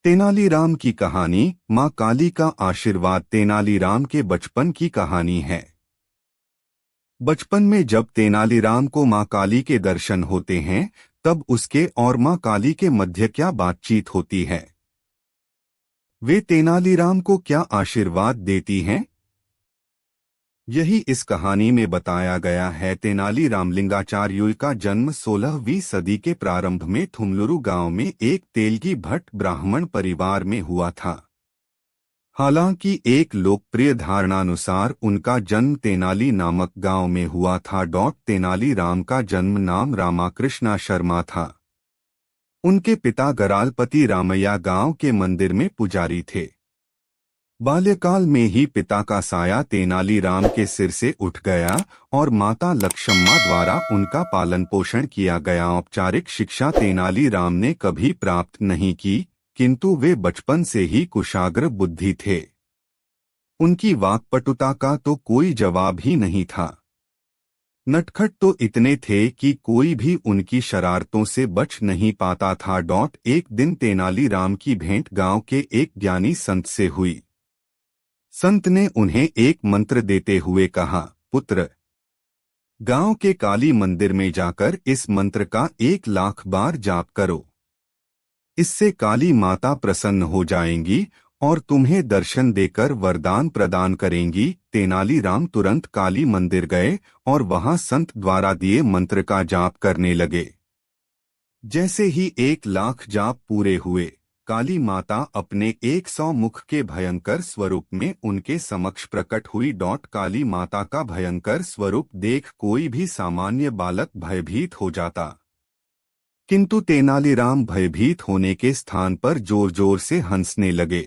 तेनालीराम की कहानी। माँ काली का आशीर्वाद। तेनालीराम के बचपन की कहानी है। बचपन में जब तेनालीराम को माँ काली के दर्शन होते हैं, तब उसके और माँ काली के मध्य क्या बातचीत होती है। वे तेनालीराम को क्या आशीर्वाद देती हैं, यही इस कहानी में बताया गया है। तेनालीराम लिंगाचार्युल का जन्म 16वीं सदी के प्रारंभ में थुमलुरु गांव में एक तेलगी भट्ट ब्राह्मण परिवार में हुआ था। हालांकि एक लोकप्रिय धारणानुसार उनका जन्म तेनाली नामक गांव में हुआ था। तेनालीराम का जन्म नाम रामाकृष्णा शर्मा था। उनके पिता गरालपति रामैया गांव के मंदिर में पुजारी थे। बाल्यकाल में ही पिता का साया तेनालीराम के सिर से उठ गया और माता लक्ष्मम्मा द्वारा उनका पालन पोषण किया गया। औपचारिक शिक्षा तेनालीराम ने कभी प्राप्त नहीं की, किंतु वे बचपन से ही कुशाग्र बुद्धि थे। उनकी वाक्पटुता का तो कोई जवाब ही नहीं था। नटखट तो इतने थे कि कोई भी उनकी शरारतों से बच नहीं पाता था। एक दिन तेनालीराम की भेंट गांव के एक ज्ञानी संत से हुई। संत ने उन्हें एक मंत्र देते हुए कहा, पुत्र, गांव के काली मंदिर में जाकर इस मंत्र का 1,00,000 बार जाप करो। इससे काली माता प्रसन्न हो जाएंगी और तुम्हें दर्शन देकर वरदान प्रदान करेंगी। तेनालीराम तुरंत काली मंदिर गए और वहां संत द्वारा दिए मंत्र का जाप करने लगे। जैसे ही 1,00,000 जाप पूरे हुए, काली माता अपने 100 मुख के भयंकर स्वरूप में उनके समक्ष प्रकट हुई। काली माता का भयंकर स्वरूप देख कोई भी सामान्य बालक भयभीत हो जाता, किंतु तेनालीराम भयभीत होने के स्थान पर जोर जोर से हंसने लगे।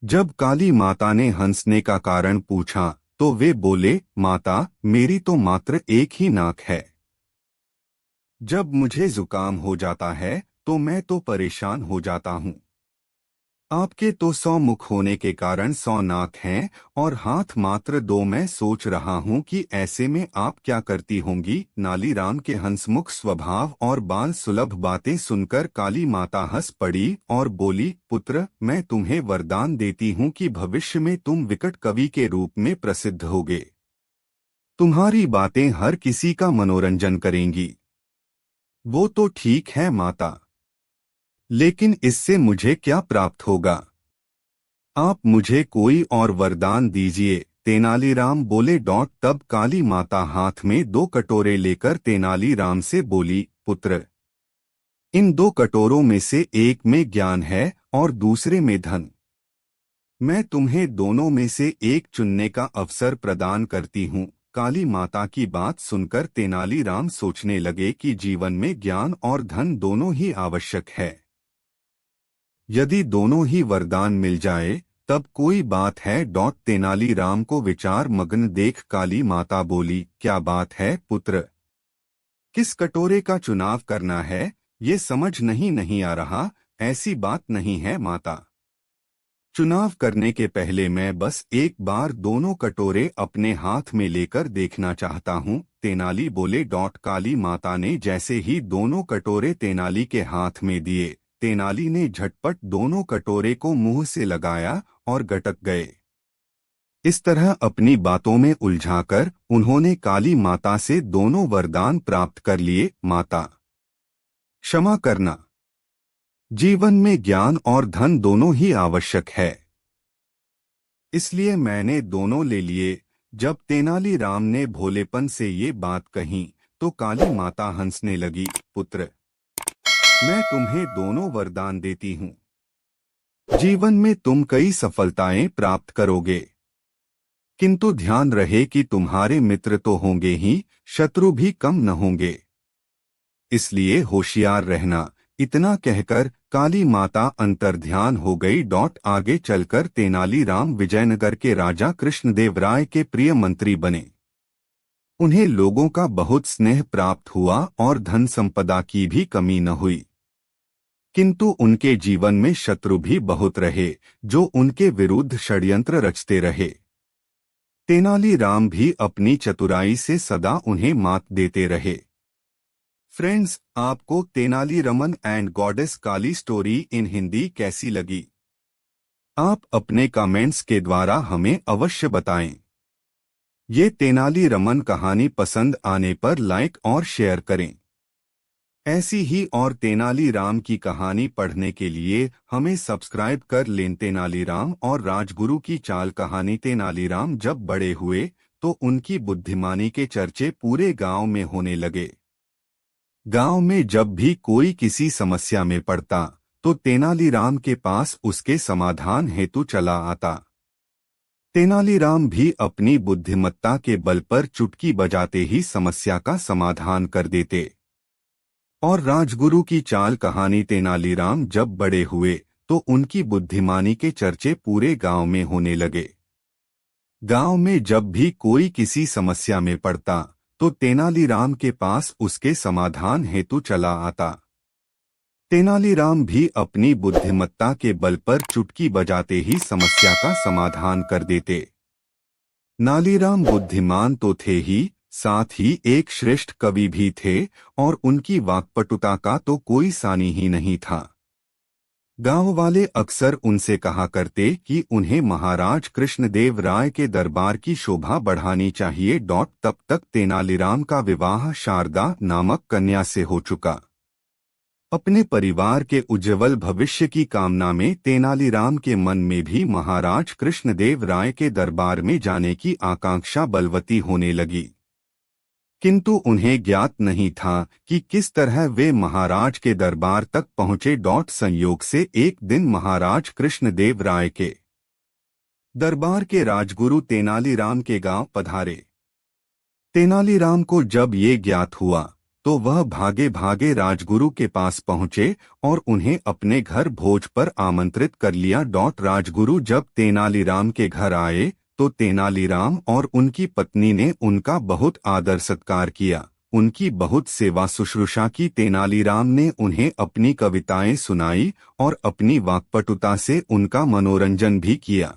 जब काली माता ने हंसने का कारण पूछा तो वे बोले, माता, मेरी तो मात्र एक ही नाक है। जब मुझे जुकाम हो जाता है तो मैं तो परेशान हो जाता हूँ। आपके तो 100 मुख होने के कारण 100 नाक हैं और हाथ मात्र 2। मैं सोच रहा हूँ कि ऐसे में आप क्या करती होंगी। तेनालीराम के हंसमुख स्वभाव और बाल सुलभ बातें सुनकर काली माता हंस पड़ी और बोली, पुत्र, मैं तुम्हें वरदान देती हूँ कि भविष्य में तुम विकट कवि के रूप में प्रसिद्ध होगे। तुम्हारी बातें हर किसी का मनोरंजन करेंगी। वो तो ठीक है माता, लेकिन इससे मुझे क्या प्राप्त होगा? आप मुझे कोई और वरदान दीजिए। तेनालीराम बोले। तब काली माता हाथ में 2 कटोरे लेकर तेनालीराम से बोली, पुत्र, इन 2 कटोरों में से एक में ज्ञान है और दूसरे में धन। मैं तुम्हें दोनों में से एक चुनने का अवसर प्रदान करती हूँ। काली माता की बात सुनकर तेनालीराम सोचने लगे कि जीवन में ज्ञान और धन दोनों ही आवश्यक है। यदि दोनों ही वरदान मिल जाए तब कोई बात है। तेनालीराम को विचार मग्न देख काली माता बोली, क्या बात है पुत्र? किस कटोरे का चुनाव करना है ये समझ नहीं आ रहा। ऐसी बात नहीं है माता। चुनाव करने के पहले मैं बस एक बार दोनों कटोरे अपने हाथ में लेकर देखना चाहता हूँ। तेनाली बोले। काली माता ने जैसे ही दोनों कटोरे तेनाली के हाथ में दिए, तेनाली ने झटपट दोनों कटोरे को मुंह से लगाया और गटक गए। इस तरह अपनी बातों में उलझाकर उन्होंने काली माता से दोनों वरदान प्राप्त कर लिए। माता, क्षमा करना, जीवन में ज्ञान और धन दोनों ही आवश्यक है, इसलिए मैंने दोनों ले लिए। जब तेनालीराम ने भोलेपन से ये बात कही तो काली माता हंसने लगी, पुत्र, मैं तुम्हें दोनों वरदान देती हूँ। जीवन में तुम कई सफलताएं प्राप्त करोगे, किंतु ध्यान रहे कि तुम्हारे मित्र तो होंगे ही, शत्रु भी कम न होंगे, इसलिए होशियार रहना। इतना कहकर काली माता अंतर्ध्यान हो गई। आगे चलकर तेनालीराम विजयनगर के राजा कृष्णदेव राय के प्रिय मंत्री बने। उन्हें लोगों का बहुत स्नेह प्राप्त हुआ और धन संपदा की भी कमी न हुई, किंतु उनके जीवन में शत्रु भी बहुत रहे जो उनके विरुद्ध षड्यंत्र रचते रहे। तेनालीराम भी अपनी चतुराई से सदा उन्हें मात देते रहे। फ्रेंड्स, आपको Tenali Raman and goddess Kali story in Hindi कैसी लगी? आप अपने कमेंट्स के द्वारा हमें अवश्य बताएं। ये तेनाली रमन कहानी पसंद आने पर लाइक और शेयर करें। ऐसी ही और तेनाली राम की कहानी पढ़ने के लिए हमें सब्सक्राइब कर लें। तेनाली राम और राजगुरु की चाल कहानी। तेनाली राम जब बड़े हुए तो उनकी बुद्धिमानी के चर्चे पूरे गांव में होने लगे। गांव में जब भी कोई किसी समस्या में पड़ता तो तेनालीराम के पास उसके समाधान हेतु चला आता। तेनालीराम भी अपनी बुद्धिमत्ता के बल पर चुटकी बजाते ही समस्या का समाधान कर देते। और राजगुरु की चाल कहानी। तेनालीराम जब बड़े हुए तो उनकी बुद्धिमानी के चर्चे पूरे गांव में होने लगे। गांव में जब भी कोई किसी समस्या में पड़ता तो तेनालीराम के पास उसके समाधान हेतु चला आता। तेनालीराम भी अपनी बुद्धिमत्ता के बल पर चुटकी बजाते ही समस्या का समाधान कर देते। तेनालीराम बुद्धिमान तो थे ही, साथ ही एक श्रेष्ठ कवि भी थे और उनकी वाक्पटुता का तो कोई सानी ही नहीं था। गांव वाले अक्सर उनसे कहा करते कि उन्हें महाराज कृष्णदेव राय के दरबार की शोभा बढ़ानी चाहिए। तब तक तेनालीराम का विवाह शारदा नामक कन्या से हो चुका। अपने परिवार के उज्ज्वल भविष्य की कामना में तेनालीराम के मन में भी महाराज कृष्णदेव राय के दरबार में जाने की आकांक्षा बलवती होने लगी। किंतु उन्हें ज्ञात नहीं था कि किस तरह वे महाराज के दरबार तक पहुंचे। संयोग से एक दिन महाराज कृष्णदेव राय के दरबार के राजगुरु तेनालीराम के गांव पधारे। तेनालीराम को जब ये ज्ञात हुआ तो वह भागे भागे राजगुरु के पास पहुंचे और उन्हें अपने घर भोज पर आमंत्रित कर लिया। राजगुरु जब तेनालीराम के घर आए तो तेनालीराम और उनकी पत्नी ने उनका बहुत आदर सत्कार किया, उनकी बहुत सेवा शुश्रूषा की। तेनालीराम ने उन्हें अपनी कविताएं सुनाई और अपनी वाक्पटुता से उनका मनोरंजन भी किया।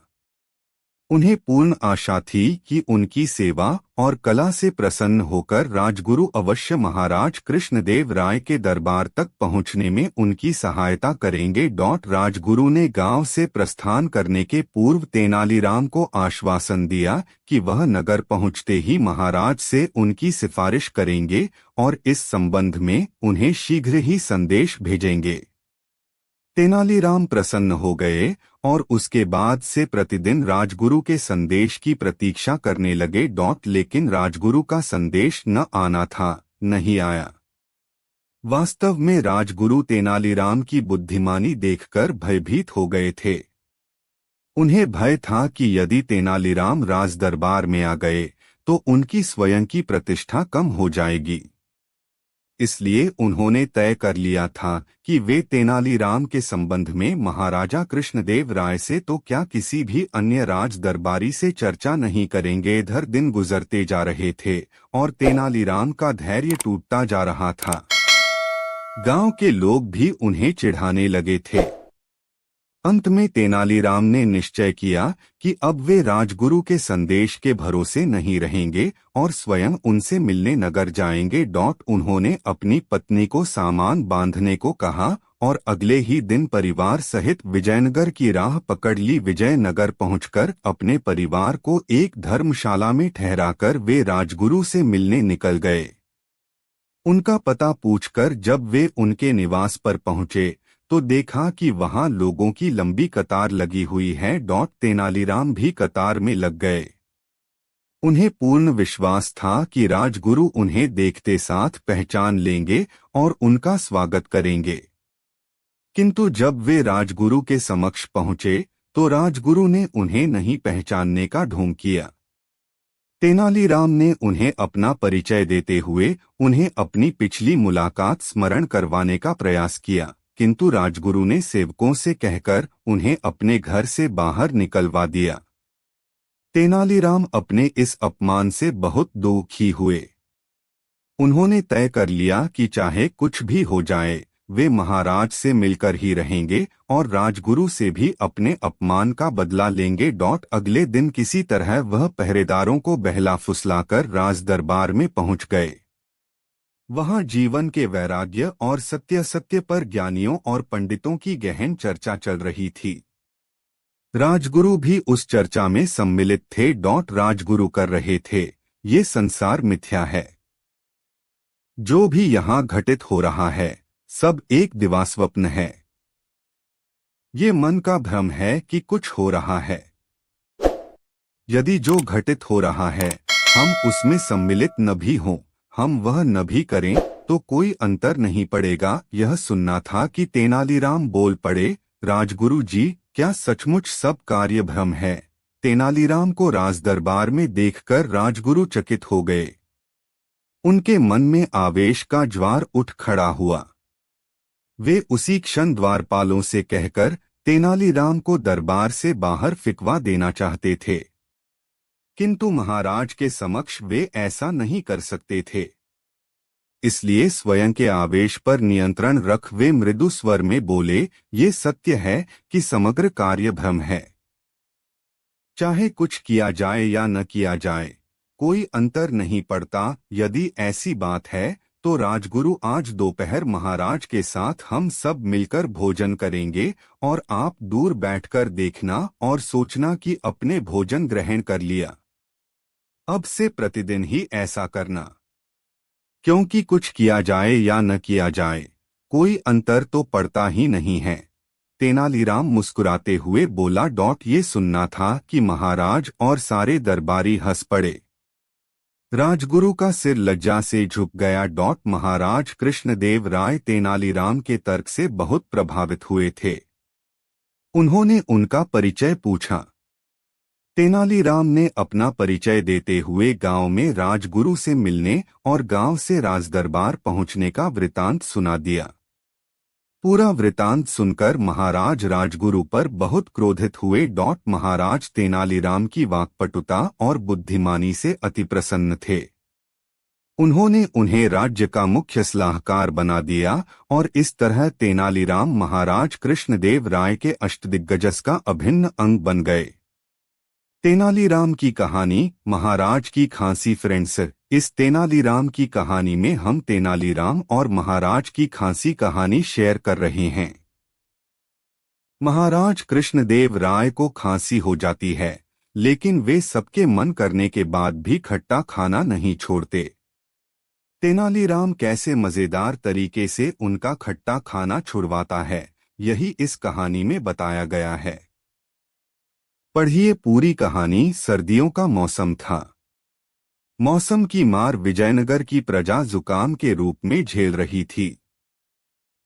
उन्हें पूर्ण आशा थी कि उनकी सेवा और कला से प्रसन्न होकर राजगुरु अवश्य महाराज कृष्णदेव राय के दरबार तक पहुंचने में उनकी सहायता करेंगे। राजगुरु ने गांव से प्रस्थान करने के पूर्व तेनालीराम को आश्वासन दिया कि वह नगर पहुंचते ही महाराज से उनकी सिफारिश करेंगे और इस संबंध में उन्हें शीघ्र ही संदेश भेजेंगे। तेनालीराम प्रसन्न हो गए और उसके बाद से प्रतिदिन राजगुरु के संदेश की प्रतीक्षा करने लगे। लेकिन राजगुरु का संदेश न आना था, नहीं आया। वास्तव में राजगुरु तेनालीराम की बुद्धिमानी देखकर भयभीत हो गए थे। उन्हें भय था कि यदि तेनालीराम राज दरबार में आ गए तो उनकी स्वयं की प्रतिष्ठा कम हो जाएगी। इसलिए उन्होंने तय कर लिया था कि वे तेनालीराम के संबंध में महाराजा कृष्णदेव राय से तो क्या किसी भी अन्य राज दरबारी से चर्चा नहीं करेंगे। इधर दिन गुजरते जा रहे थे और तेनालीराम का धैर्य टूटता जा रहा था। गांव के लोग भी उन्हें चिढ़ाने लगे थे। अंत में तेनालीराम ने निश्चय किया कि अब वे राजगुरु के संदेश के भरोसे नहीं रहेंगे और स्वयं उनसे मिलने नगर जाएंगे। उन्होंने अपनी पत्नी को सामान बांधने को कहा और अगले ही दिन परिवार सहित विजयनगर की राह पकड़ ली। विजयनगर पहुंचकर अपने परिवार को एक धर्मशाला में ठहराकर वे राजगुरु से मिलने निकल गए। उनका पता पूछकर जब वे उनके निवास पर पहुंचे तो देखा कि वहां लोगों की लंबी कतार लगी हुई है। तेनालीराम भी कतार में लग गए। उन्हें पूर्ण विश्वास था कि राजगुरु उन्हें देखते साथ पहचान लेंगे और उनका स्वागत करेंगे। किंतु जब वे राजगुरु के समक्ष पहुंचे तो राजगुरु ने उन्हें नहीं पहचानने का ढोंग किया। तेनालीराम ने उन्हें अपना परिचय देते हुए उन्हें अपनी पिछली मुलाकात स्मरण करवाने का प्रयास किया, किंतु राजगुरु ने सेवकों से कहकर उन्हें अपने घर से बाहर निकलवा दिया। तेनालीराम अपने इस अपमान से बहुत दुखी हुए। उन्होंने तय कर लिया कि चाहे कुछ भी हो जाए वे महाराज से मिलकर ही रहेंगे और राजगुरु से भी अपने अपमान का बदला लेंगे। अगले दिन किसी तरह वह पहरेदारों को बहला फुसलाकर राज दरबार में पहुंच गए। वहां जीवन के वैराग्य और सत्य पर ज्ञानियों और पंडितों की गहन चर्चा चल रही थी। राजगुरु भी उस चर्चा में सम्मिलित थे। राजगुरु कर रहे थे, ये संसार मिथ्या है। जो भी यहाँ घटित हो रहा है सब एक दिवास्वप्न है। ये मन का भ्रम है कि कुछ हो रहा है। यदि जो घटित हो रहा है हम उसमें सम्मिलित न भी हों, हम वह न भी करें तो कोई अंतर नहीं पड़ेगा। यह सुनना था कि तेनालीराम बोल पड़े, राजगुरु जी, क्या सचमुच सब कार्य भ्रम है? तेनालीराम को राजदरबार में देखकर राजगुरु चकित हो गए। उनके मन में आवेश का ज्वार उठ खड़ा हुआ। वे उसी क्षण द्वारपालों से कहकर तेनालीराम को दरबार से बाहर फिकवा देना चाहते थे, किंतु महाराज के समक्ष वे ऐसा नहीं कर सकते थे। इसलिए स्वयं के आवेश पर नियंत्रण रख वे मृदु स्वर में बोले, ये सत्य है कि समग्र कार्य भ्रम है। चाहे कुछ किया जाए या न किया जाए कोई अंतर नहीं पड़ता। यदि ऐसी बात है तो राजगुरु आज दोपहर महाराज के साथ हम सब मिलकर भोजन करेंगे और आप दूर बैठकर देखना और सोचना कि अपने भोजन ग्रहण कर लिया। अब से प्रतिदिन ही ऐसा करना, क्योंकि कुछ किया जाए या न किया जाए कोई अंतर तो पड़ता ही नहीं है। तेनालीराम मुस्कुराते हुए बोला। ये सुनना था कि महाराज और सारे दरबारी हंस पड़े। राजगुरु का सिर लज्जा से झुक गया। महाराज कृष्णदेव राय तेनालीराम के तर्क से बहुत प्रभावित हुए थे। उन्होंने उनका परिचय पूछा। तेनालीराम ने अपना परिचय देते हुए गांव में राजगुरु से मिलने और गांव से राजदरबार पहुंचने का वृतांत सुना दिया। पूरा वृतांत सुनकर महाराज राजगुरु पर बहुत क्रोधित हुए। महाराज तेनालीराम की वाक्पटुता और बुद्धिमानी से अति प्रसन्न थे। उन्होंने उन्हें राज्य का मुख्य सलाहकार बना दिया और इस तरह तेनालीराम महाराज कृष्णदेव राय के अष्टदिग्गजस का अभिन्न अंग बन गए। तेनालीराम की कहानी, महाराज की खांसी। फ्रेंड्स, इस तेनालीराम की कहानी में हम तेनालीराम और महाराज की खांसी कहानी शेयर कर रहे हैं। महाराज कृष्णदेव राय को खांसी हो जाती है, लेकिन वे सबके मन करने के बाद भी खट्टा खाना नहीं छोड़ते। तेनालीराम कैसे मजेदार तरीके से उनका खट्टा खाना छुड़वाता है, यही इस कहानी में बताया गया है। पढ़िए पूरी कहानी। सर्दियों का मौसम था। मौसम की मार विजयनगर की प्रजा जुकाम के रूप में झेल रही थी।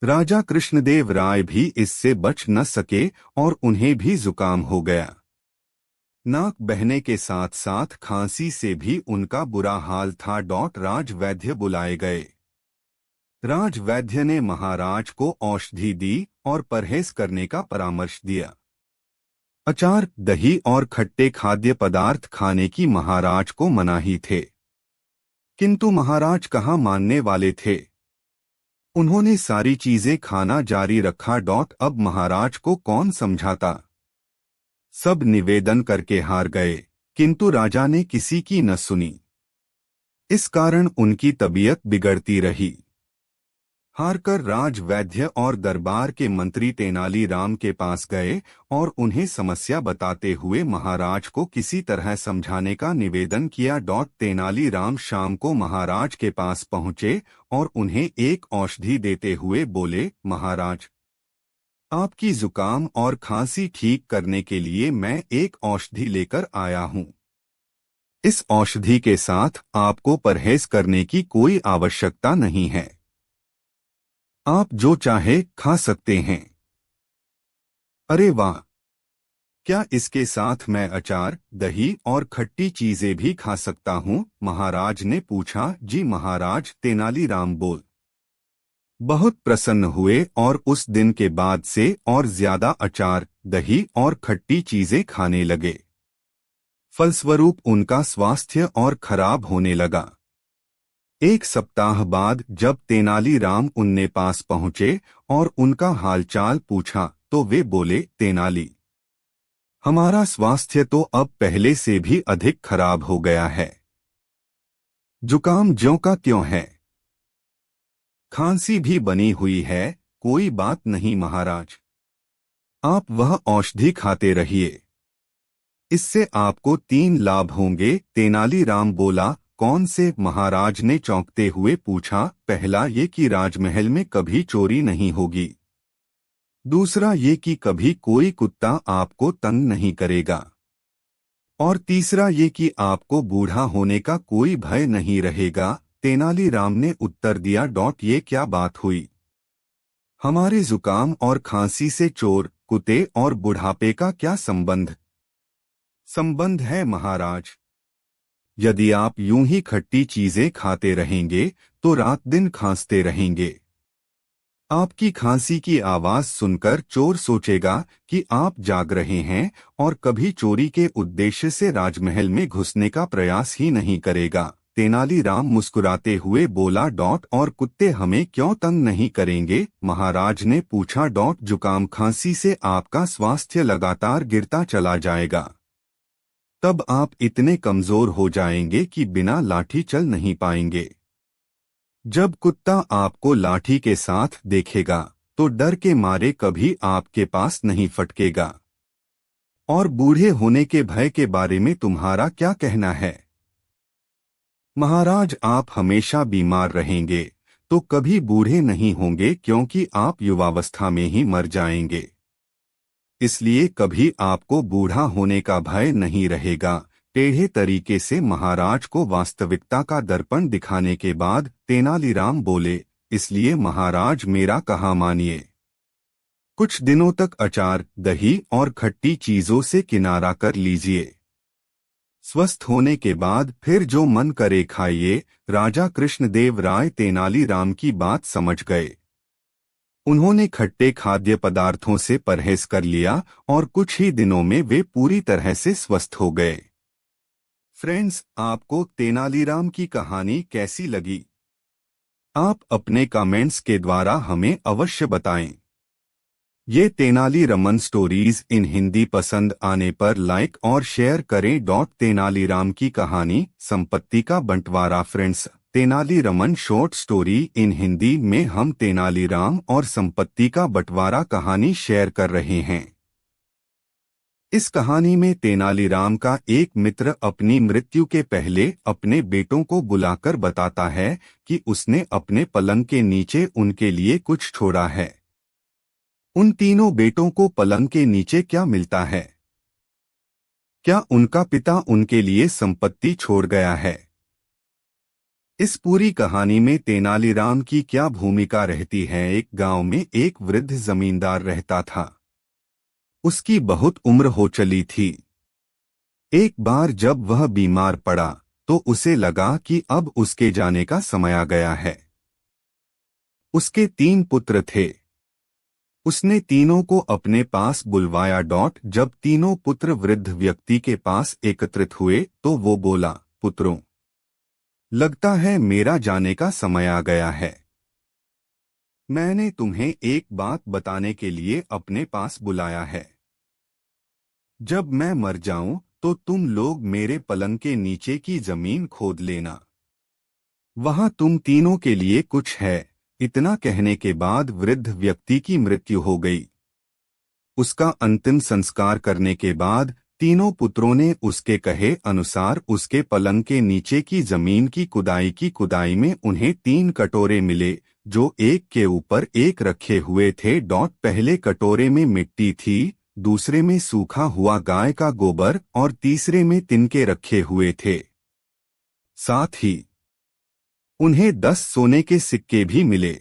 राजा कृष्णदेव राय भी इससे बच न सके और उन्हें भी जुकाम हो गया। नाक बहने के साथ साथ खांसी से भी उनका बुरा हाल था। राजवैद्य बुलाए गए। राजवैद्य ने महाराज को औषधि दी और परहेज करने का परामर्श दिया। अचार, दही और खट्टे खाद्य पदार्थ खाने की महाराज को मनाही थे, किंतु महाराज कहाँ मानने वाले थे। उन्होंने सारी चीजें खाना जारी रखा। अब महाराज को कौन समझाता। सब निवेदन करके हार गए, किंतु राजा ने किसी की न सुनी। इस कारण उनकी तबीयत बिगड़ती रही। हारकर राजवैद्य और दरबार के मंत्री तेनालीराम के पास गए और उन्हें समस्या बताते हुए महाराज को किसी तरह समझाने का निवेदन किया। तेनालीराम शाम को महाराज के पास पहुंचे और उन्हें एक औषधि देते हुए बोले, महाराज, आपकी जुकाम और खांसी ठीक करने के लिए मैं एक औषधि लेकर आया हूं। इस औषधि के साथ आपको परहेज करने की कोई आवश्यकता नहीं है। आप जो चाहे खा सकते हैं। अरे वाह! क्या इसके साथ मैं अचार, दही और खट्टी चीजें भी खा सकता हूँ? महाराज ने पूछा। जी महाराज, तेनालीराम बोल। बहुत प्रसन्न हुए और उस दिन के बाद से और ज्यादा अचार, दही और खट्टी चीजें खाने लगे। फलस्वरूप उनका स्वास्थ्य और खराब होने लगा। एक सप्ताह बाद जब तेनालीराम उनके पास पहुंचे और उनका हालचाल पूछा तो वे बोले, तेनाली, हमारा स्वास्थ्य तो अब पहले से भी अधिक खराब हो गया है। जुकाम ज्यों का त्यों है। खांसी भी बनी हुई है, कोई बात नहीं महाराज। आप वह औषधि खाते रहिए, इससे आपको 3 लाभ होंगे। तेनालीराम बोला, कौन से? महाराज ने चौंकते हुए पूछा। पहला ये कि राजमहल में कभी चोरी नहीं होगी, दूसरा ये कि कभी कोई कुत्ता आपको तंग नहीं करेगा, और तीसरा ये कि आपको बूढ़ा होने का कोई भय नहीं रहेगा। तेनालीराम ने उत्तर दिया, ये क्या बात हुई? हमारे जुकाम और खांसी से चोर, कुत्ते और बुढ़ापे का क्या संबंध है महाराज? यदि आप यूं ही खट्टी चीजें खाते रहेंगे तो रात दिन खांसते रहेंगे। आपकी खांसी की आवाज सुनकर चोर सोचेगा कि आप जाग रहे हैं और कभी चोरी के उद्देश्य से राजमहल में घुसने का प्रयास ही नहीं करेगा। तेनालीराम मुस्कुराते हुए बोला, और कुत्ते हमें क्यों तंग नहीं करेंगे? महाराज ने पूछा। जुकाम खांसी से आपका स्वास्थ्य लगातार गिरता चला जाएगा, तब आप इतने कमजोर हो जाएंगे कि बिना लाठी चल नहीं पाएंगे। जब कुत्ता आपको लाठी के साथ देखेगा तो डर के मारे कभी आपके पास नहीं फटकेगा। और बूढ़े होने के भय के बारे में तुम्हारा क्या कहना है? महाराज, आप हमेशा बीमार रहेंगे तो कभी बूढ़े नहीं होंगे, क्योंकि आप युवावस्था में ही मर जाएंगे। इसलिए कभी आपको बूढ़ा होने का भय नहीं रहेगा। टेढ़े तरीके से महाराज को वास्तविकता का दर्पण दिखाने के बाद तेनालीराम बोले, इसलिए महाराज मेरा कहा मानिए। कुछ दिनों तक अचार, दही और खट्टी चीजों से किनारा कर लीजिए। स्वस्थ होने के बाद फिर जो मन करे खाइए। राजा कृष्णदेव राय तेनालीराम की बात समझ गए। उन्होंने खट्टे खाद्य पदार्थों से परहेज कर लिया और कुछ ही दिनों में वे पूरी तरह से स्वस्थ हो गए। फ्रेंड्स, आपको तेनालीराम की कहानी कैसी लगी? आप अपने कमेंट्स के द्वारा हमें अवश्य बताएं। ये तेनाली रमन स्टोरीज इन हिंदी पसंद आने पर लाइक और शेयर करें। तेनालीराम की कहानी, संपत्ति का बंटवारा। Friends, Tenali Raman short story in Hindi में हम तेनालीराम और संपत्ति का बंटवारा कहानी शेयर कर रहे हैं। इस कहानी में तेनालीराम का एक मित्र अपनी मृत्यु के पहले अपने बेटों को बुलाकर बताता है कि उसने अपने पलंग के नीचे उनके लिए कुछ छोड़ा है। उन तीनों बेटों को पलंग के नीचे क्या मिलता है? क्या उनका पिता उनके लिए संपत्ति छोड़ गया है? इस पूरी कहानी में तेनालीराम की क्या भूमिका रहती है? एक गांव में एक वृद्ध जमींदार रहता था। उसकी बहुत उम्र हो चली थी। एक बार जब वह बीमार पड़ा तो उसे लगा कि अब उसके जाने का समय आ गया है। उसके 3 पुत्र थे। उसने तीनों को अपने पास बुलवाया। जब तीनों पुत्र वृद्ध व्यक्ति के पास एकत्रित हुए तो वो बोला, पुत्रों, लगता है मेरा जाने का समय आ गया है। मैंने तुम्हें एक बात बताने के लिए अपने पास बुलाया है। जब मैं मर जाऊं तो तुम लोग मेरे पलंग के नीचे की जमीन खोद लेना, वहां तुम तीनों के लिए कुछ है। इतना कहने के बाद वृद्ध व्यक्ति की मृत्यु हो गई। उसका अंतिम संस्कार करने के बाद तीनों पुत्रों ने उसके कहे अनुसार उसके पलंग के नीचे की जमीन की कुदाई में उन्हें 3 कटोरे मिले, जो एक के ऊपर एक रखे हुए थे। पहले कटोरे में मिट्टी थी, दूसरे में सूखा हुआ गाय का गोबर और तीसरे में तिनके रखे हुए थे। साथ ही उन्हें 10 सोने के सिक्के भी मिले।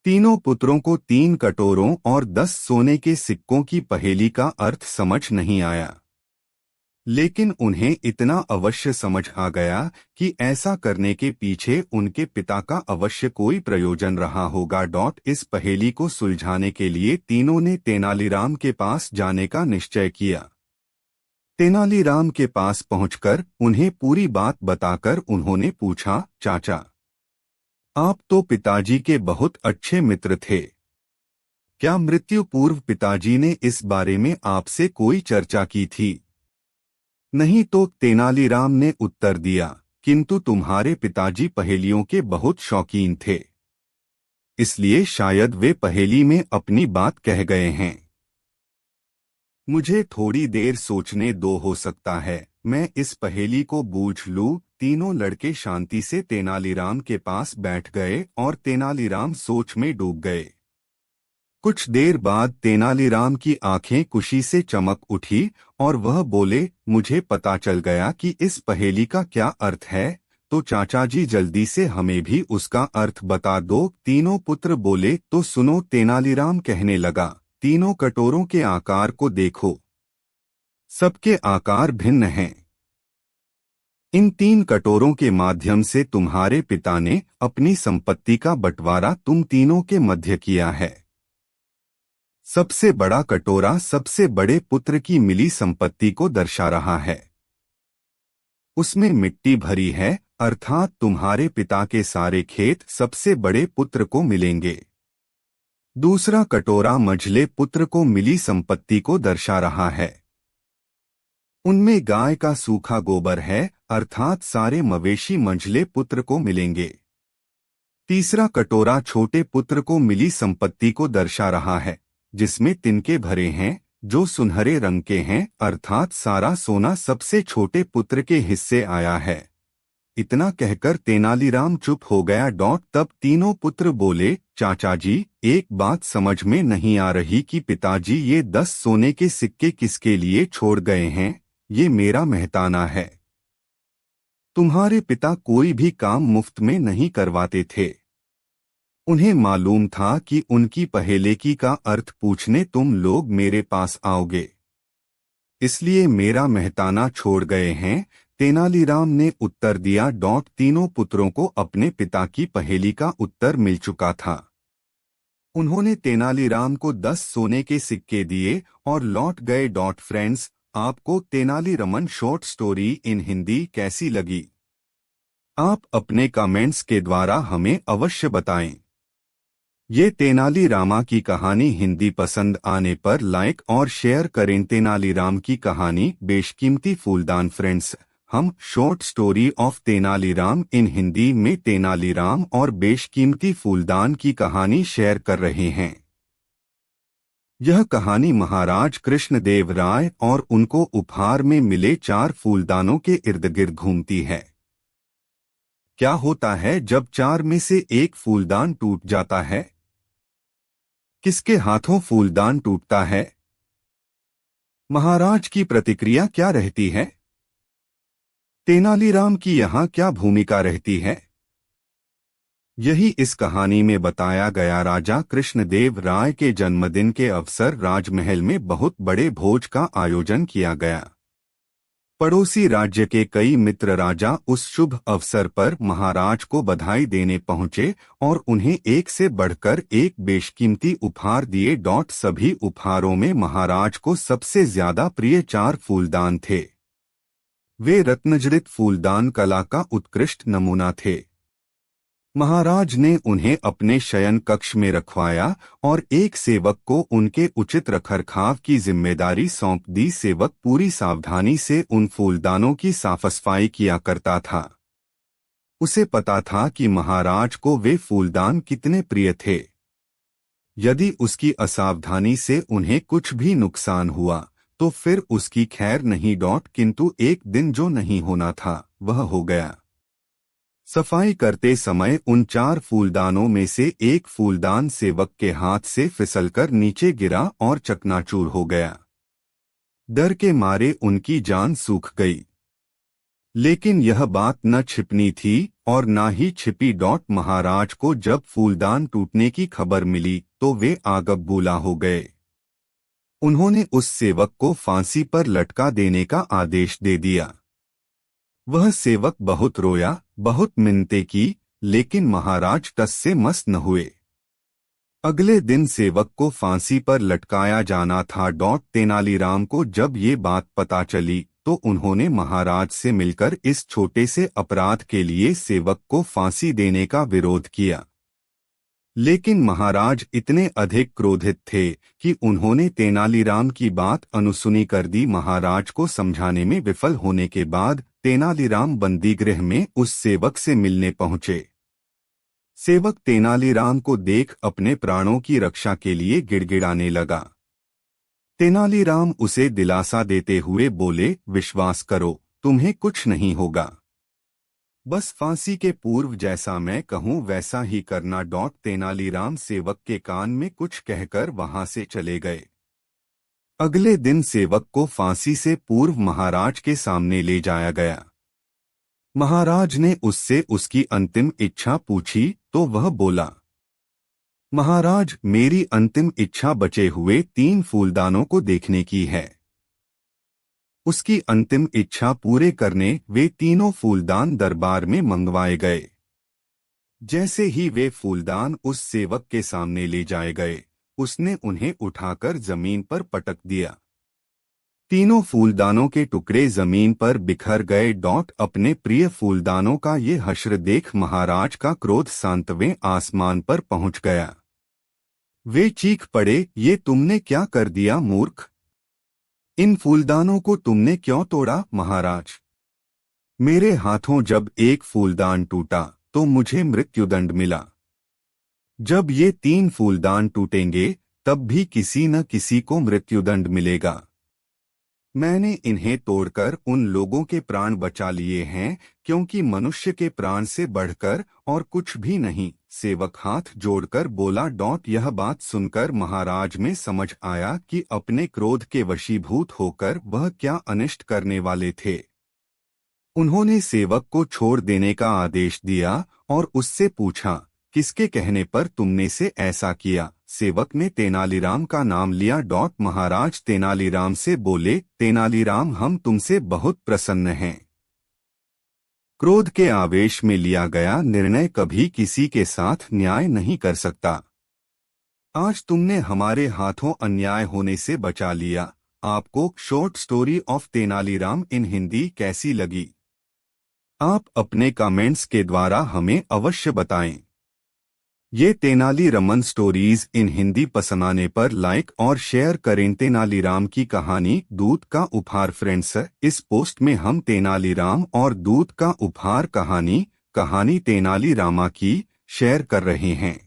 तीनों पुत्रों को 3 कटोरों और 10 सोने के सिक्कों की पहेली का अर्थ समझ नहीं आया, लेकिन उन्हें इतना अवश्य समझ आ गया कि ऐसा करने के पीछे उनके पिता का अवश्य कोई प्रयोजन रहा होगा। इस पहेली को सुलझाने के लिए तीनों ने तेनालीराम के पास जाने का निश्चय किया। तेनालीराम के पास पहुंचकर उन्हें पूरी बात बताकर उन्होंने पूछा, चाचा, आप तो पिताजी के बहुत अच्छे मित्र थे। क्या मृत्यु पूर्व पिताजी ने इस बारे में आपसे कोई चर्चा की थी? नहीं तो, तेनालीराम ने उत्तर दिया, किंतु तुम्हारे पिताजी पहेलियों के बहुत शौकीन थे। इसलिए शायद वे पहेली में अपनी बात कह गए हैं। मुझे थोड़ी देर सोचने दो, हो सकता है मैं इस पहेली को बूझ लूं। तीनों लड़के शांति से तेनालीराम के पास बैठ गए और तेनालीराम सोच में डूब गए। कुछ देर बाद तेनालीराम की आंखें खुशी से चमक उठी और वह बोले, मुझे पता चल गया कि इस पहेली का क्या अर्थ है, तो चाचा जी जल्दी से हमें भी उसका अर्थ बता दो। तीनों पुत्र बोले, तो सुनो। तेनालीराम कहने लगा, तीनों कटोरों के आकार को देखो, सबके आकार भिन्न हैं। इन 3 कटोरों के माध्यम से तुम्हारे पिता ने अपनी संपत्ति का बंटवारा तुम तीनों के मध्य किया है। सबसे बड़ा कटोरा सबसे बड़े पुत्र की मिली संपत्ति को दर्शा रहा है। उसमें मिट्टी भरी है, अर्थात तुम्हारे पिता के सारे खेत सबसे बड़े पुत्र को मिलेंगे। दूसरा कटोरा मझले पुत्र को मिली संपत्ति को दर्शा रहा है। उनमें गाय का सूखा गोबर है, अर्थात सारे मवेशी मंझले पुत्र को मिलेंगे। तीसरा कटोरा छोटे पुत्र को मिली संपत्ति को दर्शा रहा है, जिसमें तिनके भरे हैं जो सुनहरे रंग के हैं, अर्थात सारा सोना सबसे छोटे पुत्र के हिस्से आया है। इतना कहकर तेनालीराम चुप हो गया। तब तीनों पुत्र बोले, चाचा जी एक बात समझ में नहीं आ रही कि पिताजी ये 10 सोने के सिक्के किसके लिए छोड़ गए हैं। ये मेरा मेहताना है। तुम्हारे पिता कोई भी काम मुफ्त में नहीं करवाते थे। उन्हें मालूम था कि उनकी पहेली का अर्थ पूछने तुम लोग मेरे पास आओगे, इसलिए मेरा मेहताना छोड़ गए हैं। तेनालीराम ने उत्तर दिया। तीनों पुत्रों को अपने पिता की पहेली का उत्तर मिल चुका था। उन्होंने तेनालीराम को 10 सोने के सिक्के दिए और लौट गए। फ्रेंड्स, आपको Tenali Raman short story in Hindi कैसी लगी? आप अपने कमेंट्स के द्वारा हमें अवश्य बताएं। ये तेनालीरामा की कहानी हिंदी पसंद आने पर लाइक और शेयर करें। तेनालीराम की कहानी बेशकीमती फूलदान। फ्रेंड्स, हम शॉर्ट स्टोरी ऑफ तेनालीराम इन हिंदी में तेनालीराम और बेशकीमती फूलदान की कहानी शेयर कर रहे हैं। यह कहानी महाराज कृष्णदेव राय और उनको उपहार में मिले 4 फूलदानों के इर्द गिर्द घूमती है। क्या होता है जब 4 में से एक फूलदान टूट जाता है? किसके हाथों फूलदान टूटता है? महाराज की प्रतिक्रिया क्या रहती है? तेनालीराम की यहाँ क्या भूमिका रहती है? यही इस कहानी में बताया गया। राजा कृष्णदेव राय के जन्मदिन के अवसर राजमहल में बहुत बड़े भोज का आयोजन किया गया। पड़ोसी राज्य के कई मित्र राजा उस शुभ अवसर पर महाराज को बधाई देने पहुंचे और उन्हें एक से बढ़कर एक बेशकीमती उपहार दिए। सभी उपहारों में महाराज को सबसे ज्यादा प्रिय 4 फूलदान थे। वे रत्नजड़ित फूलदान कला का उत्कृष्ट नमूना थे। महाराज ने उन्हें अपने शयन कक्ष में रखवाया और एक सेवक को उनके उचित रखरखाव की जिम्मेदारी सौंप दी। सेवक पूरी सावधानी से उन फूलदानों की साफ सफाई किया करता था। उसे पता था कि महाराज को वे फूलदान कितने प्रिय थे। यदि उसकी असावधानी से उन्हें कुछ भी नुकसान हुआ तो फिर उसकी खैर नहीं। किंतु एक दिन जो नहीं होना था वह हो गया। सफाई करते समय उन 4 फूलदानों में से एक फूलदान सेवक के हाथ से फिसलकर नीचे गिरा और चकनाचूर हो गया। डर के मारे उनकी जान सूख गई। लेकिन यह बात न छिपनी थी और न ही छिपी। महाराज को जब फूलदान टूटने की खबर मिली तो वे आगबबूला हो गए। उन्होंने उस सेवक को फांसी पर लटका देने का आदेश दे दिया। वह सेवक बहुत रोया, बहुत मिन्नतें की, लेकिन महाराज टस से मस न हुए। अगले दिन सेवक को फांसी पर लटकाया जाना था। तेनालीराम को जब ये बात पता चली तो उन्होंने महाराज से मिलकर इस छोटे से अपराध के लिए सेवक को फांसी देने का विरोध किया। लेकिन महाराज इतने अधिक क्रोधित थे कि उन्होंने तेनालीराम की बात अनसुनी कर दी। महाराज को समझाने में विफल होने के बाद तेनालीराम बंदीगृह में उस सेवक से मिलने पहुंचे। सेवक तेनालीराम को देख अपने प्राणों की रक्षा के लिए गिड़गिड़ाने लगा। तेनालीराम उसे दिलासा देते हुए बोले, विश्वास करो, तुम्हें कुछ नहीं होगा। बस फांसी के पूर्व जैसा मैं कहूँ वैसा ही करना। तेनालीराम सेवक के कान में कुछ कहकर वहां से चले गए। अगले दिन सेवक को फांसी से पूर्व महाराज के सामने ले जाया गया। महाराज ने उससे उसकी अंतिम इच्छा पूछी तो वह बोला, महाराज, मेरी अंतिम इच्छा बचे हुए 3 फूलदानों को देखने की है। उसकी अंतिम इच्छा पूरे करने वे तीनों फूलदान दरबार में मंगवाए गए। जैसे ही वे फूलदान उस सेवक के सामने ले जाए गए, उसने उन्हें उठाकर जमीन पर पटक दिया। तीनों फूलदानों के टुकड़े जमीन पर बिखर गए। अपने प्रिय फूलदानों का ये हश्र देख महाराज का क्रोध 7वें आसमान पर पहुंच गया। वे चीख पड़े, ये तुमने क्या कर दिया मूर्ख? इन फूलदानों को तुमने क्यों तोड़ा? महाराज, मेरे हाथों जब एक फूलदान टूटा तो मुझे मृत्युदंड मिला। जब ये 3 फूलदान टूटेंगे तब भी किसी न किसी को मृत्युदंड मिलेगा। मैंने इन्हें तोड़कर उन लोगों के प्राण बचा लिए हैं, क्योंकि मनुष्य के प्राण से बढ़कर और कुछ भी नहीं। सेवक हाथ जोड़कर बोला। यह बात सुनकर महाराज में समझ आया कि अपने क्रोध के वशीभूत होकर वह क्या अनिष्ट करने वाले थे। उन्होंने सेवक को छोड़ देने का आदेश दिया और उससे पूछा, किसके कहने पर तुमने से ऐसा किया? सेवक ने तेनालीराम का नाम लिया। महाराज तेनालीराम से बोले, तेनालीराम, हम तुमसे बहुत प्रसन्न हैं। क्रोध के आवेश में लिया गया निर्णय कभी किसी के साथ न्याय नहीं कर सकता। आज तुमने हमारे हाथों अन्याय होने से बचा लिया। आपको शॉर्ट स्टोरी ऑफ तेनालीराम इन हिंदी कैसी लगी? आप अपने कमेंट्स के द्वारा हमें अवश्य बताएं। ये तेनाली रमन स्टोरीज इन हिंदी पसंद आने पर लाइक और शेयर करें। तेनालीराम की कहानी दूत का उपहार। फ्रेंड्स, इस पोस्ट में हम तेनालीराम और दूत का उपहार कहानी तेनालीरामा की शेयर कर रहे हैं।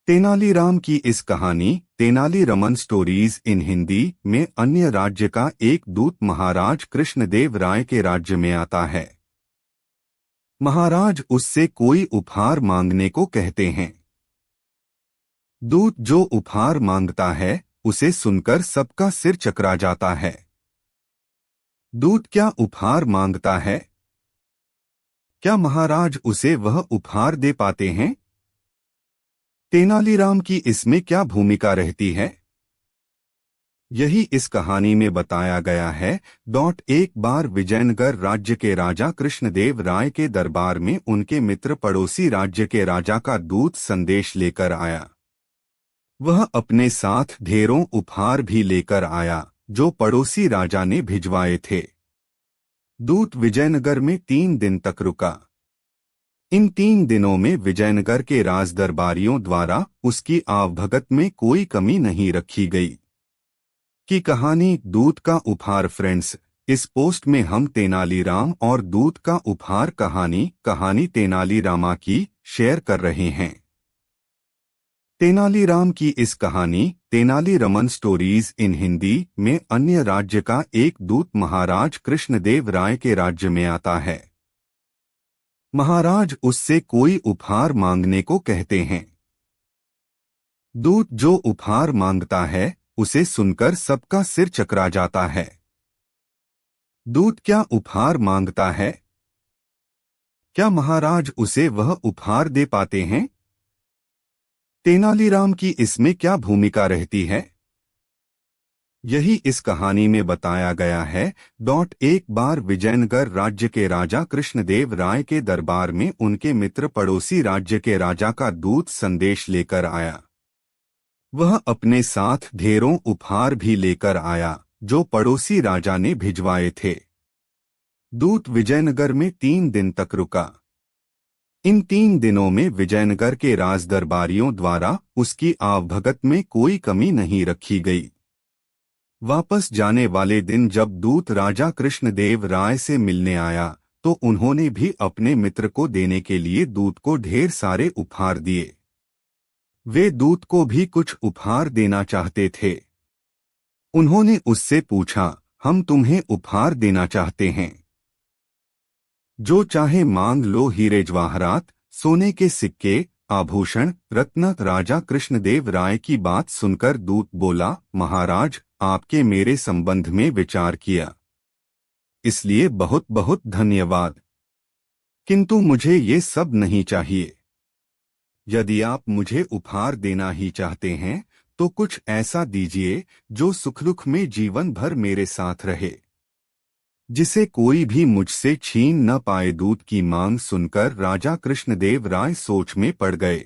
तेनालीराम की इस कहानी तेनाली रमन स्टोरीज इन हिंदी में अन्य राज्य का एक दूत महाराज कृष्णदेव राय के राज्य में आता है। महाराज उससे कोई उपहार मांगने को कहते हैं। दूत जो उपहार मांगता है उसे सुनकर सबका सिर चकरा जाता है। दूत क्या उपहार मांगता है? क्या महाराज उसे वह उपहार दे पाते हैं? तेनालीराम की इसमें क्या भूमिका रहती है? यही इस कहानी में बताया गया है। एक बार विजयनगर राज्य के राजा कृष्णदेव राय के दरबार में उनके मित्र पड़ोसी राज्य के राजा का दूत संदेश लेकर आया। वह अपने साथ ढेरों उपहार भी लेकर आया जो पड़ोसी राजा ने भिजवाए थे। दूत विजयनगर में 3 दिन तक रुका। इन 3 दिनों में विजयनगर के राज दरबारियों द्वारा उसकी आवभगत में कोई कमी नहीं रखी गई। की कहानी दूत का उपहार। फ्रेंड्स, इस पोस्ट में हम तेनालीराम और दूत का उपहार कहानी तेनालीरामा की शेयर कर रहे हैं। तेनालीराम की इस कहानी तेनाली रमन स्टोरीज इन हिंदी में अन्य राज्य का एक दूत महाराज कृष्णदेव राय के राज्य में आता है। महाराज उससे कोई उपहार मांगने को कहते हैं। दूत जो उपहार मांगता है उसे सुनकर सबका सिर चकरा जाता है। दूत क्या उपहार मांगता है? क्या महाराज उसे वह उपहार दे पाते हैं? तेनालीराम की इसमें क्या भूमिका रहती है? यही इस कहानी में बताया गया है। एक बार विजयनगर राज्य के राजा कृष्णदेव राय के दरबार में उनके मित्र पड़ोसी राज्य के राजा का दूत संदेश लेकर आया। वह अपने साथ ढेरों उपहार भी लेकर आया जो पड़ोसी राजा ने भिजवाए थे। दूत विजयनगर में 3 दिन तक रुका। इन 3 दिनों में विजयनगर के राज दरबारियों द्वारा उसकी आवभगत में कोई कमी नहीं रखी गई। वापस जाने वाले दिन जब दूत राजा कृष्णदेव राय से मिलने आया तो उन्होंने भी अपने मित्र को देने के लिए दूत को ढेर सारे उपहार दिए। वे दूत को भी कुछ उपहार देना चाहते थे। उन्होंने उससे पूछा, हम तुम्हें उपहार देना चाहते हैं, जो चाहे मांग लो, हीरे जवाहरात, सोने के सिक्के, आभूषण, रत्न। राजा कृष्णदेव राय की बात सुनकर दूत बोला, महाराज, आपके मेरे संबंध में विचार किया, इसलिए बहुत बहुत धन्यवाद, किंतु मुझे ये सब नहीं चाहिए। यदि आप मुझे उपहार देना ही चाहते हैं तो कुछ ऐसा दीजिए जो सुख दुख में जीवन भर मेरे साथ रहे, जिसे कोई भी मुझसे छीन न पाए। दूत की मांग सुनकर राजा कृष्णदेव राय सोच में पड़ गए।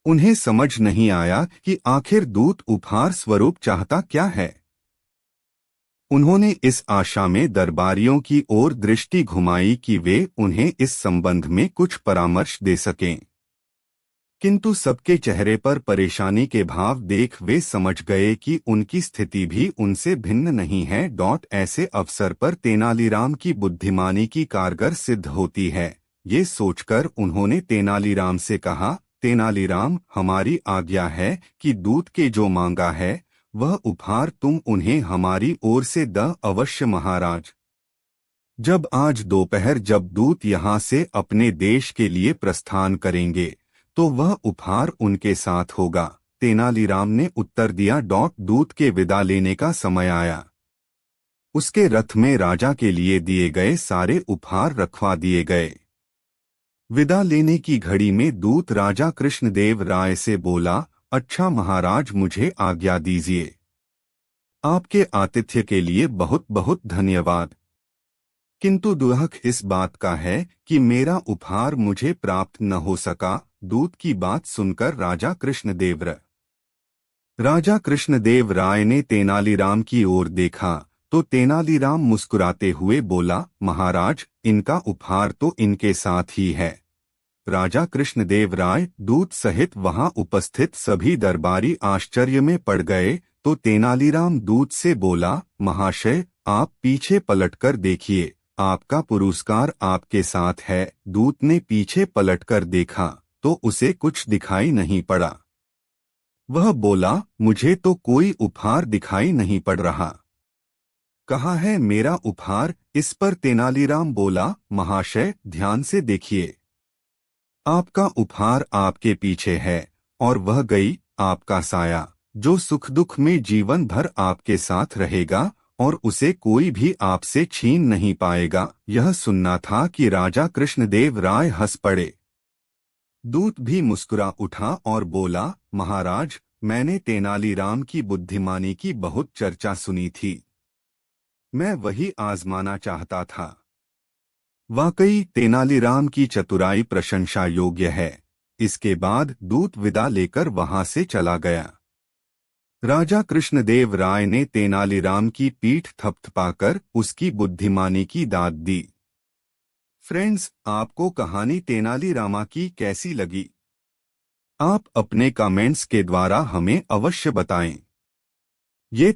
उन्हें समझ नहीं आया कि आखिर दूत उपहार स्वरूप चाहता क्या है। उन्होंने इस आशा में दरबारियों की ओर दृष्टि घुमाई कि वे उन्हें इस संबंध में कुछ परामर्श दे सकें, किंतु सबके चेहरे पर परेशानी के भाव देख वे समझ गए कि उनकी स्थिति भी उनसे भिन्न नहीं है। ऐसे अवसर पर तेनालीराम की बुद्धिमानी की कारगर सिद्ध होती है। ये सोचकर उन्होंने तेनालीराम से कहा, तेनालीराम, हमारी आज्ञा है कि दूत के जो मांगा है वह उपहार तुम उन्हें हमारी ओर से द अवश्य महाराज। जब आज दोपहर जब दूत यहाँ से अपने देश के लिए प्रस्थान करेंगे तो वह उपहार उनके साथ होगा। तेनालीराम ने उत्तर दिया। दूत के विदा लेने का समय आया। उसके रथ में राजा के लिए दिए गए सारे उपहार रखवा दिए गए। विदा लेने की घड़ी में दूत राजा कृष्णदेव राय से बोला, अच्छा महाराज, मुझे आज्ञा दीजिए। आपके आतिथ्य के लिए बहुत बहुत धन्यवाद, किंतु दुख इस बात का है कि मेरा उपहार मुझे प्राप्त न हो सका। दूत की बात सुनकर राजा कृष्णदेव राय ने तेनालीराम की ओर देखा तो तेनालीराम मुस्कुराते हुए बोला, महाराज, इनका उपहार तो इनके साथ ही है। राजा कृष्णदेव राय दूत सहित वहां उपस्थित सभी दरबारी आश्चर्य में पड़ गए तो तेनालीराम दूत से बोला, महाशय, आप पीछे पलटकर देखिए, आपका पुरस्कार आपके साथ है। दूत ने पीछे पलटकर देखा तो उसे कुछ दिखाई नहीं पड़ा। वह बोला, मुझे तो कोई उपहार दिखाई नहीं पड़ रहा। कहाँ है मेरा उपहार? इस पर तेनालीराम बोला, महाशय, ध्यान से देखिए, आपका उपहार आपके पीछे है और वह गई आपका साया, जो सुख दुख में जीवन भर आपके साथ रहेगा और उसे कोई भी आपसे छीन नहीं पाएगा। यह सुनना था कि राजा कृष्णदेव राय हंस पड़े। दूत भी मुस्कुरा उठा और बोला, महाराज, मैंने तेनालीराम की बुद्धिमानी की बहुत चर्चा सुनी थी, मैं वही आजमाना चाहता था। वाकई तेनालीराम की चतुराई प्रशंसा योग्य है। इसके बाद दूत विदा लेकर वहां से चला गया। राजा कृष्णदेव राय ने तेनालीराम की पीठ थपथपाकर उसकी बुद्धिमानी की दाद दी। फ्रेंड्स, आपको कहानी तेनालीरामा की कैसी लगी? आप अपने कमेंट्स के द्वारा हमें अवश्य बताएं। ये